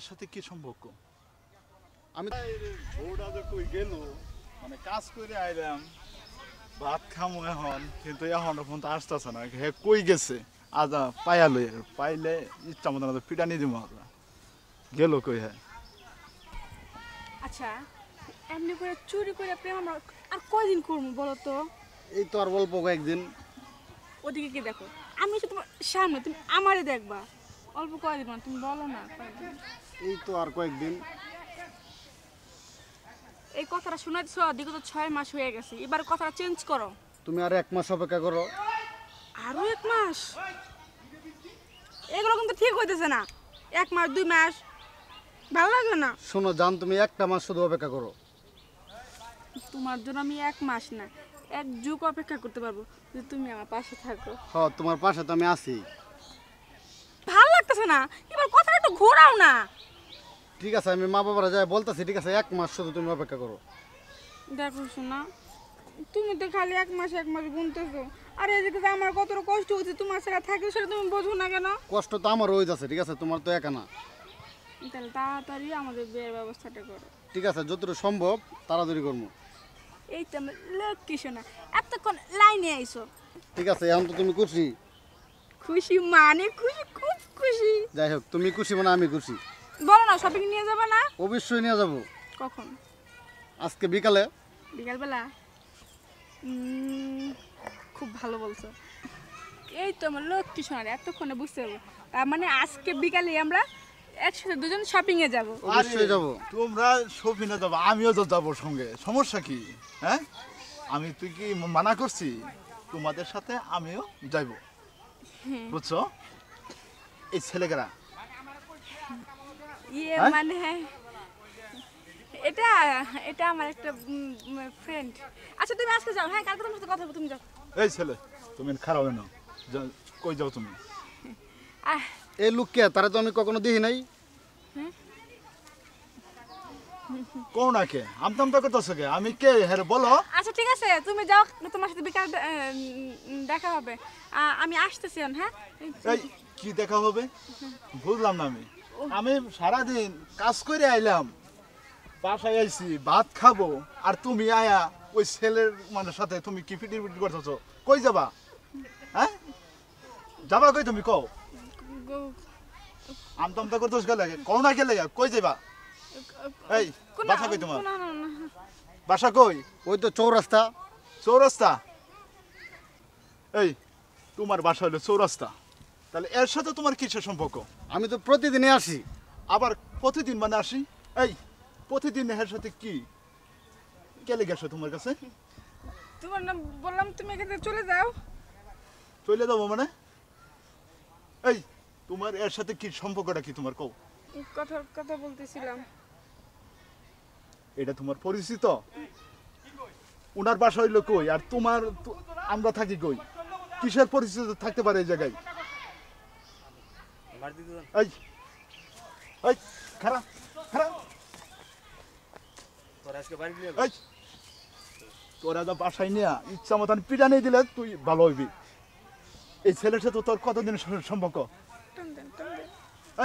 এর সাথে কি সম্পর্ক? আমি বউটা যে কই গেল, মানে কাজ করে আইলাম, ভাত খামো এখন, কিন্তু এখন ফোন তো আসতেছে না। হে কই গেছে? আজা পাইলে ইচ্ছা মতো না পিটানি দিব গেল কই। হ্যাঁ আচ্ছা, এমনি করে চুরি করে প্রেম আমরা আর কয়দিন করবো বলো তো? এই তো আর অল্প কয়েকদিন। ওদিকে কি দেখো, আমি এসে তোমার সামনে, তুমি আমারে দেখবা। অল্প কয়দিন মানে তুমি বলো না কয়দিন। এই তো আর কয়েকদিন। এই কথাটা শোনাচ্ছ, বিগত 6 মাস হয়ে গেছে, এবার কথাটা চেঞ্জ করো। তুমি আর 1 মাস অপেক্ষা করো। আরো 1 মাস? এগুলো কিন্তু ঠিক হইতেছে না। 1 মাস 2 মাস ভালো লাগে না। শোনো জান, তুমি 1টা মাস শুধু অপেক্ষা করো। তোমার জন্য আমি 1 মাস না 1 যুগ অপেক্ষা করতে পারবো, যদি তুমি আমার পাশে থাকো। হ্যাঁ, তোমার পাশে তো আমি আছি। ভালো লাগতেছে না, এবার কথাটা একটু ঘোরাও না। ঠিক আছে, আমি মা বাবারা যাই বলতেছি। ঠিক আছে, 1 মাস শুধু তুমি অপেক্ষা করো। দেখো শোনা, তুমি তো খালি 1 মাস গুনতেছো, আর এদিকে যে আমার কতটা কষ্ট হচ্ছে তোমার ছাড়া থাকি, সেটা তুমি বোঝো না কেন? কষ্ট তো আমার হয়ে যাচ্ছে, ঠিক আছে? তোমার তো একা না। তাহলে তাড়াতাড়ি আমাদের বিয়ের ব্যবস্থাটা করো। ঠিক আছে, যতটুকু সম্ভব তাড়াতাড়ি করবো। এই তো আমার লক্ষ্মী শোনা, এতক্ষণ লাইনে আইসো। ঠিক আছে, এখন তো তুমি খুশি। খুশি মানে খুশি, খুব খুশি। যাই হোক, তুমি খুশি মানে আমি খুশি। বলো না, শপিং নিয়ে যাবে না? অবশ্যই নিয়ে যাবো। কখন? আজকে বিকালে। বিকালবেলা? খুব ভালো বলছো। এই তো আমার লক্ষ্মী শোনা, এতক্ষণে বুঝতে পারবো। তার মানে আজকে বিকালে আমরা একসাথে দুজন শপিং এ যাবো। অবশ্যই যাবো। তোমরা শপিনে যাবো, আমিও তো যাবো সঙ্গে। সমস্যা কি? হ্যাঁ, আমি তুই কি মানা করছি? তোমাদের সাথে আমিও যাইব, বুঝছো? এই ছেলেরা ইয়ে হ্যাঁ? মানে এটা এটা আমার একটা ফ্রেন্ড। আচ্ছা তুমি আজকে যাও, হ্যাঁ কালকে তোমার সাথে কথা বলবো, তুমি যাও। এই ছেলে, তুমি খারাপ হয় না, কই যাও তুমি? আহ এই লোককে তারা তো আমি কখনো দেখি নাই। কোন না কে আমতামতা করতেছো কে? আমি কে হ্যাঁ বলো। আচ্ছা ঠিক আছে, তুমি যাও, তোমার সাথে বিকাল দেখা হবে। আমি আসতেছি এখন, হ্যাঁ? এই কি দেখা হবে বুঝলাম না। আমি সারাদিন কাজ করে আইলাম, বাসায় আইছি, ভাত খাবো, আর তুমি আয়া ওই ছেলের মানে সাথে তুমি কি ফিটির ফিটি করতেছো? কই যাবা? হ্যাঁ, যাবা কই তুমি? কও আমতামতা করতেছ কে লাগে? কও না কে লাগে? কই যাবা? এই বাসা কই তোমার? বাসা কই? ওই তো চৌরাস্তা। চৌরাস্তা? এই তোমার বাসা হলো চৌরাস্তা, তাহলে এর সাথে তোমার কিসের সম্পর্ক? আমি তো প্রতিদিনই আসি। আবার প্রতিদিন মানে আসি? এই প্রতিদিন এর সাথে কি কেলে গেছো তোমার কাছে? তোমার নাম বললাম, তুমি এখান থেকে চলে যাও। চলে যাবো মানে? এই তোমার এর সাথে কি সম্পর্কটা কি তোমার? কও। কথা বলতেছিলাম। এটা তোমার পরিচিত? ওনার বাসা হইলো কই আর তোমার আমরা থাকি কই? কিসের পরিচিত থাকতে পারে এই জায়গায়? এই এই খারাপ খারাপ, এই তোরা যা বাসায় নিয়ে ইচ্ছা মতন পিটানি দিলে তুই ভালো হইবি। এই ছেলের সাথে তোর কতদিন সম্পর্ক?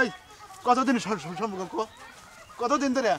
এই কতদিন সম্পর্ক? কতদিন ধরে?